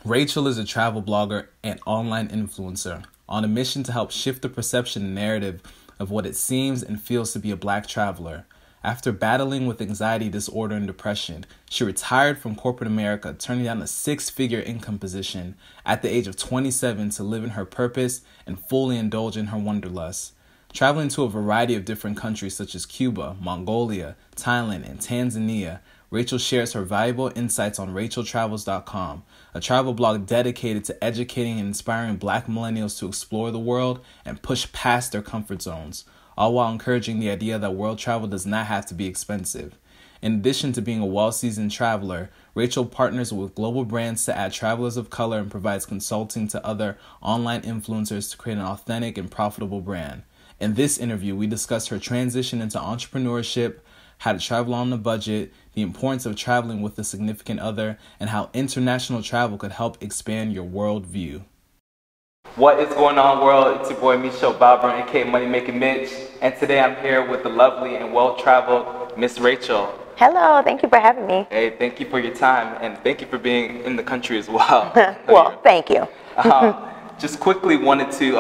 Rachel is a travel blogger and online influencer on a mission to help shift the perception and narrative of what it seems and feels to be a Black traveler. After battling with anxiety disorder and depression, she retired from corporate America, turning down a six-figure income position at the age of 27 to live in her purpose and fully indulge in her wanderlust. Traveling to a variety of different countries such as Cuba, Mongolia, Thailand, and Tanzania, Rachel shares her valuable insights on racheltravels.com, a travel blog dedicated to educating and inspiring Black millennials to explore the world and push past their comfort zones, all while encouraging the idea that world travel does not have to be expensive. In addition to being a well-seasoned traveler, Rachel partners with global brands to add travelers of color and provides consulting to other online influencers to create an authentic and profitable brand. In this interview, we discuss her transition into entrepreneurship, how to travel on a budget, the importance of traveling with a significant other, and how international travel could help expand your world view. What is going on, world? It's your boy Michel, Valbrun, aka Money Making Mitch, and today I'm here with the lovely and well-traveled Miss Rachel. Hello, thank you for having me. Hey, thank you for your time, and thank you for being in the country as well. Well, thank you. Just quickly wanted to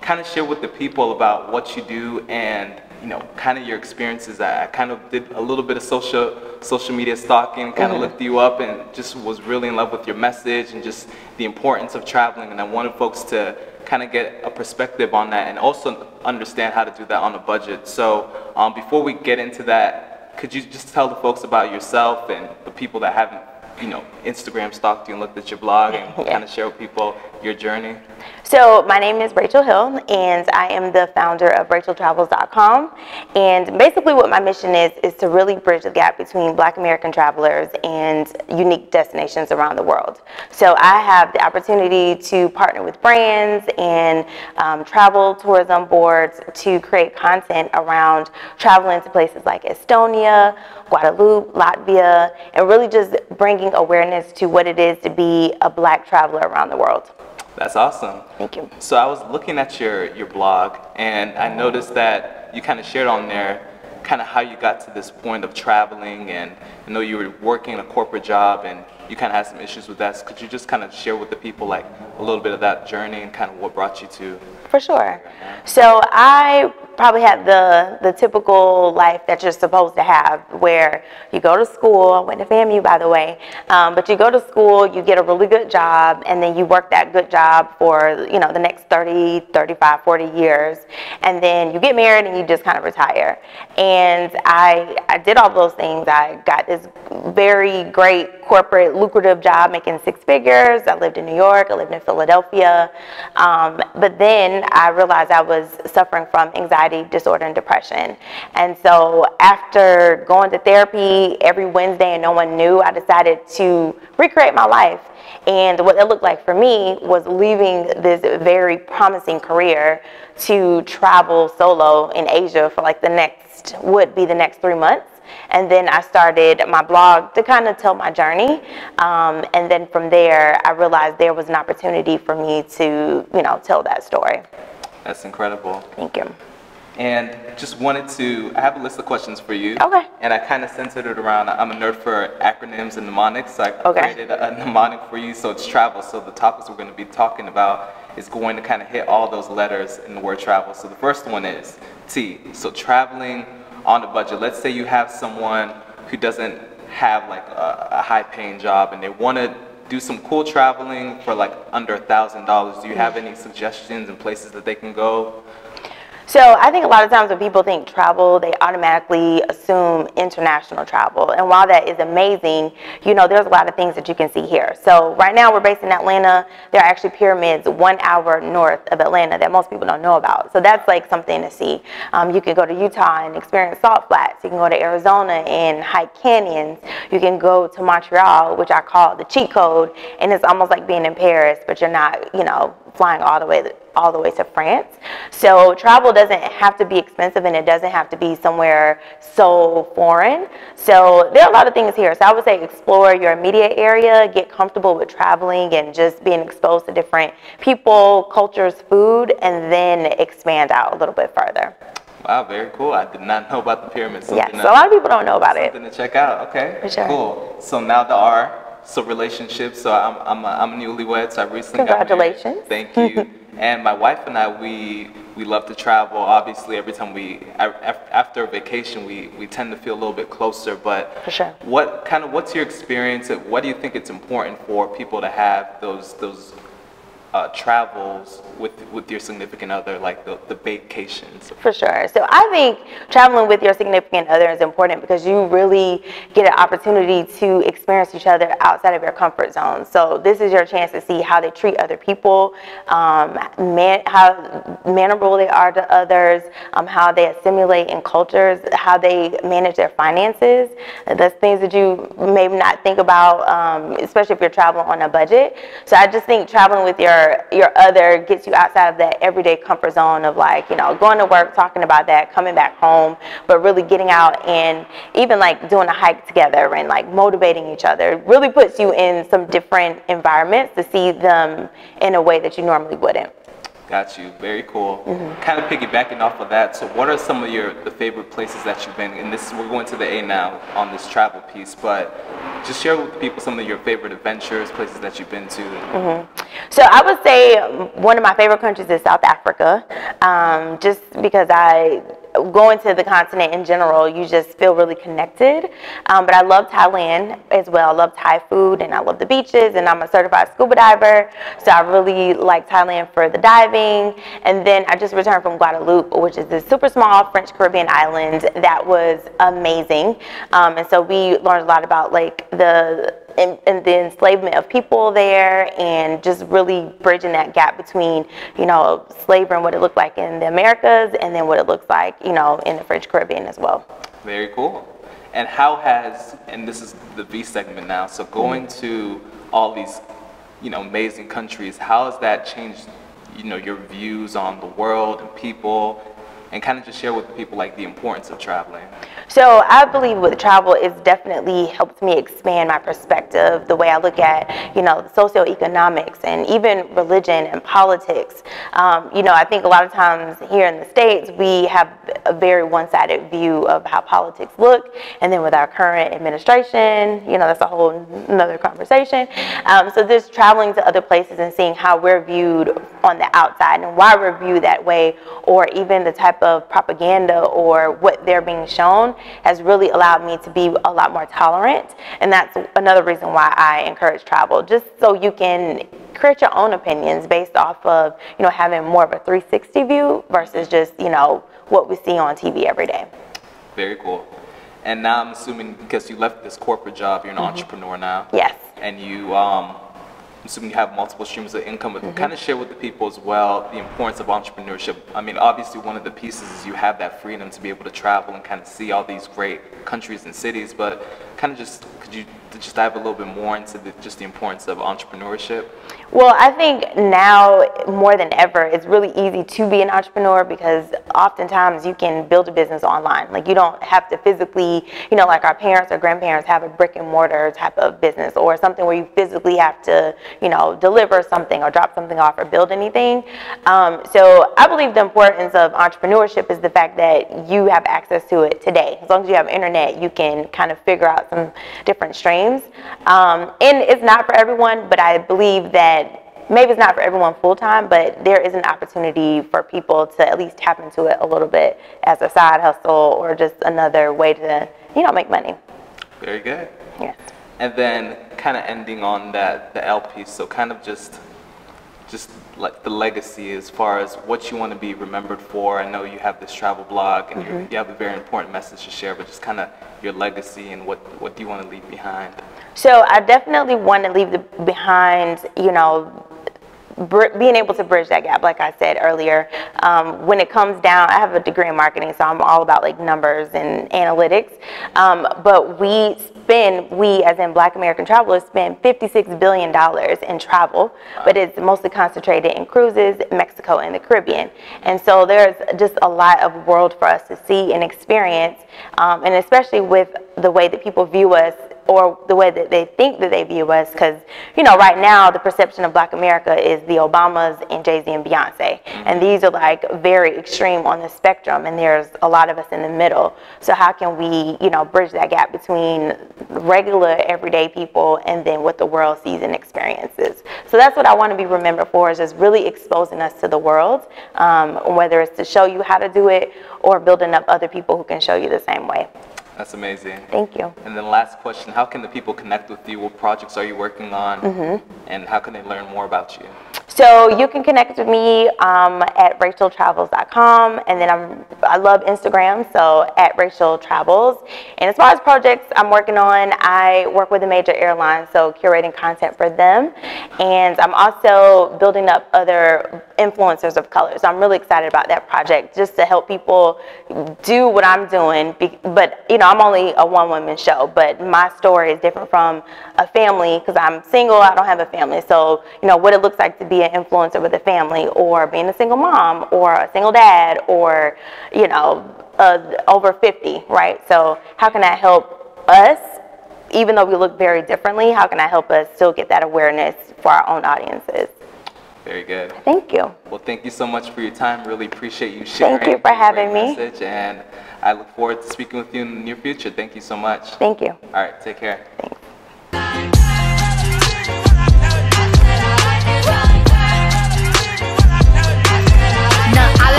kind of share with the people about what you do and kind of your experiences. I kind of did a little bit of social media stalking, kind of looked you up, and just was really in love with your message and just the importance of traveling. And I wanted folks to kind of get a perspective on that and also understand how to do that on a budget. So before we get into that, could you just tell the folks about yourself and the people that haven't Instagram stalked you and looked at your blog and kind of share with people your journey? So my name is Rachel Hill, and I am the founder of racheltravels.com. And basically what my mission is to really bridge the gap between Black American travelers and unique destinations around the world. So I have the opportunity to partner with brands and travel tourism boards to create content around traveling to places like Estonia, Guadeloupe, Latvia, and really just bringing awareness to what it is to be a Black traveler around the world. That's awesome. Thank you. So I was looking at your blog, and I noticed that you kind of shared on there kind of how you got to this point of traveling, and I know you were working a corporate job and you kind of had some issues with that. So could you just kind of share with the people like a little bit of that journey and kind of what brought you to? For sure. So I probably had the typical life that you're supposed to have, where you go to school. I went to FAMU, by the way, but you go to school, you get a really good job, and then you work that good job for the next 30, 35, 40 years, and then you get married and you just kind of retire. And I did all those things. I got this very great corporate lucrative job making six figures. I lived in New York, I lived in Philadelphia, but then I realized I was suffering from anxiety disorder and depression. And so after going to therapy every Wednesday and no one knew, I decided to recreate my life. And what it looked like for me was leaving this very promising career to travel solo in Asia for like the next 3 months. And then I started my blog to kind of tell my journey. And then from there, I realized there was an opportunity for me to, tell that story. That's incredible. Thank you. And just wanted to, I have a list of questions for you. Okay. And I kind of centered it around, I'm a nerd for acronyms and mnemonics, so I created a mnemonic for you. So it's travel. So the topics we're going to be talking about is going to kind of hit all those letters in the word travel. So the first one is T. So traveling on a budget. Let's say you have someone who doesn't have like a high-paying job and they want to do some cool traveling for like under $1,000. Do you have any suggestions and places that they can go? So I think a lot of times when people think travel, they automatically assume international travel. And while that is amazing, there's a lot of things that you can see here. So right now we're based in Atlanta. There are actually pyramids 1 hour north of Atlanta that most people don't know about. So that's like something to see. You can go to Utah and experience salt flats. You can go to Arizona and hike canyons. You can go to Montreal, which I call the cheat code. And it's almost like being in Paris, but you're not, flying all the way to France. So travel doesn't have to be expensive, and it doesn't have to be somewhere so foreign. So there are a lot of things here. So I would say explore your immediate area, get comfortable with traveling and just being exposed to different people, cultures, food, and then expand out a little bit further. Wow, very cool. I did not know about the pyramids. Yes, a lot of people don't know about it. Something to check out. Okay, for sure. Cool. So now the R. So relationships. So I'm a newlywed. So I recently got married. Congratulations. Thank you. And my wife and I, we love to travel. Obviously, every time after a vacation, we tend to feel a little bit closer. But For sure. What's your experience? What do you think it's important for people to have those travels with your significant other, like the vacations? For sure. So I think traveling with your significant other is important because you really get an opportunity to experience each other outside of your comfort zone. So this is your chance to see how they treat other people, how mannerable they are to others, how they assimilate in cultures, how they manage their finances. That's things that you maybe not think about, especially if you're traveling on a budget. So I just think traveling with your other gets you outside of that everyday comfort zone of, like, you know, going to work, talking about that, coming back home, but really getting out and even like doing a hike together and like motivating each other really puts you in some different environments to see them in a way that you normally wouldn't. Got you. Very cool. Kind of piggybacking off of that, so what are some of the favorite places that you've been? And we're going to the A now on this travel piece, but just share with people some of your favorite adventures, places that you've been to. So I would say one of my favorite countries is South Africa, just because going to the continent in general, you just feel really connected. But I love Thailand as well. I love Thai food and I love the beaches, and I'm a certified scuba diver. So I really like Thailand for the diving. And then I just returned from Guadeloupe, which is this super small French Caribbean island that was amazing. And so we learned a lot about like the enslavement of people there, and just really bridging that gap between, you know, slavery and what it looked like in the Americas, and then what it looks like, you know, in the French Caribbean as well. Very cool. And and this is the V segment now, so going to all these, you know, amazing countries, how has that changed, you know, your views on the world and people, and kind of just share with the people like the importance of traveling? So I believe with travel, it's definitely helped me expand my perspective, the way I look at, you know, socioeconomics and even religion and politics. You know, I think a lot of times here in the States, we have a very one-sided view of how politics look. And then with our current administration, you know, that's a whole another conversation. So just traveling to other places and seeing how we're viewed on the outside and why we're viewed that way, or even the type of propaganda or what they're being shown, has really allowed me to be a lot more tolerant. And that's another reason why I encourage travel, just so you can create your own opinions based off of, you know, having more of a 360 view versus just, you know, what we see on TV every day. Very cool. And now I'm assuming, because you left this corporate job, you're an entrepreneur now. Yes. And I'm assuming you have multiple streams of income, but kind of share with the people as well the importance of entrepreneurship. I mean, obviously one of the pieces is you have that freedom to be able to travel and kind of see all these great countries and cities, but kind of just, could you just dive a little bit more into just the importance of entrepreneurship? Well, I think now more than ever, it's really easy to be an entrepreneur because oftentimes you can build a business online. Like, you don't have to physically, you know, like our parents or grandparents have a brick and mortar type of business, or something where you physically have to, you know, deliver something or drop something off or build anything. So I believe the importance of entrepreneurship is the fact that you have access to it today. As long as you have internet, you can kind of figure out some different streams. And it's not for everyone, but I believe that maybe it's not for everyone full-time, but there is an opportunity for people to at least tap into it a little bit as a side hustle or just another way to, you know, make money. Very good. Yes. And then kind of ending on that, the L piece, so kind of just like the legacy as far as what you want to be remembered for. I know you have this travel blog and you have a very important message to share, but just kind of your legacy and what do you want to leave behind? So I definitely want to leave behind, you know, being able to bridge that gap, like I said earlier. When it comes down, I have a degree in marketing, so I'm all about like numbers and analytics. But we as in Black American travelers spend $56 billion in travel, but it's mostly concentrated in cruises, Mexico, and the Caribbean. And so there's just a lot of world for us to see and experience, and especially with the way that people view us or the way that they think that they view us, because, you know, right now the perception of Black America is the Obamas and Jay-Z and Beyonce, and these are like very extreme on the spectrum, and there's a lot of us in the middle. So how can we, you know, bridge that gap between regular everyday people and then what the world sees and experiences? So that's what I want to be remembered for, is just really exposing us to the world, whether it's to show you how to do it or building up other people who can show you the same way. That's amazing. Thank you. And then last question, how can the people connect with you? What projects are you working on? And how can they learn more about you? So you can connect with me at racheltravels.com, and then I love Instagram, so at Rachel Travels. And as far as projects I'm working on, I work with a major airline, so curating content for them. And I'm also building up other influencers of color. So I'm really excited about that project, just to help people do what I'm doing. But, you know, I'm only a one-woman show, but my story is different from a family, because I'm single, I don't have a family. So, you know, what it looks like to be an influencer with a family, or being a single mom, or a single dad, or, you know, over 50, right? So how can I help us, even though we look very differently, how can I help us still get that awareness for our own audiences? Very good. Thank you. Well, thank you so much for your time. Really appreciate you sharing. Thank you for having me. Message, and I look forward to speaking with you in the near future. Thank you so much. Thank you. All right, take care. Thanks.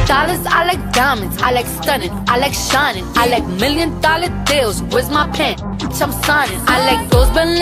Dollars, I like diamonds, I like stunning, I like shining, I like $1 million deals. Where's my pen? I'm signing. I like those